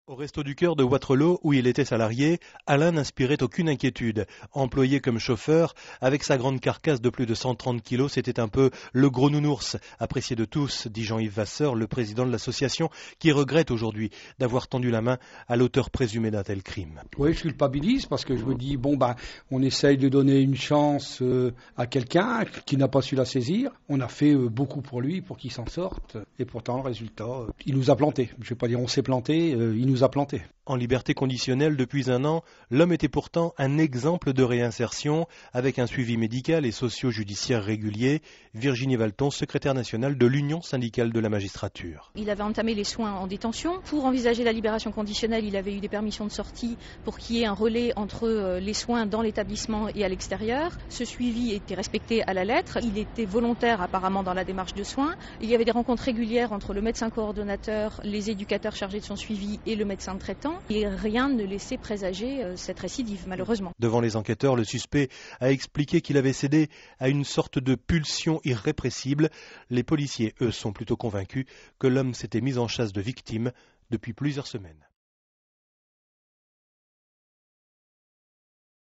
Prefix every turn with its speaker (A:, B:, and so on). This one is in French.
A: Au Resto du Cœur de Wattrelos, où il était salarié, Alain n'inspirait aucune inquiétude. Employé comme chauffeur, avec sa grande carcasse de plus de 130 kilos, c'était un peu le gros nounours, apprécié de tous, dit Jean-Yves Vasseur, le président de l'association, qui regrette aujourd'hui d'avoir tendu la main à l'auteur présumé d'un tel crime.
B: Oui, je culpabilise parce que je me dis, on essaye de donner une chance à quelqu'un qui n'a pas su la saisir. On a fait beaucoup pour lui, pour qu'il s'en sorte. Et pourtant, le résultat, il nous a plantés. Je ne vais pas dire on s'est planté, il nous a plantés.
A: En liberté conditionnelle depuis un an, l'homme était pourtant un exemple de réinsertion avec un suivi médical et socio-judiciaire régulier. Virginie Valton, secrétaire nationale de l'Union syndicale de la magistrature.
C: Il avait entamé les soins en détention. Pour envisager la libération conditionnelle, il avait eu des permissions de sortie pour qu'il y ait un relais entre les soins dans l'établissement et à l'extérieur. Ce suivi était respecté à la lettre. Il était volontaire apparemment dans la démarche de soins. Il y avait des rencontres régulières entre le médecin coordonnateur, les éducateurs chargés de son suivi et le médecin traitant. Et rien ne laissait présager cette récidive, malheureusement.
A: Devant les enquêteurs, le suspect a expliqué qu'il avait cédé à une sorte de pulsion irrépressible. Les policiers, eux, sont plutôt convaincus que l'homme s'était mis en chasse de victimes depuis plusieurs semaines.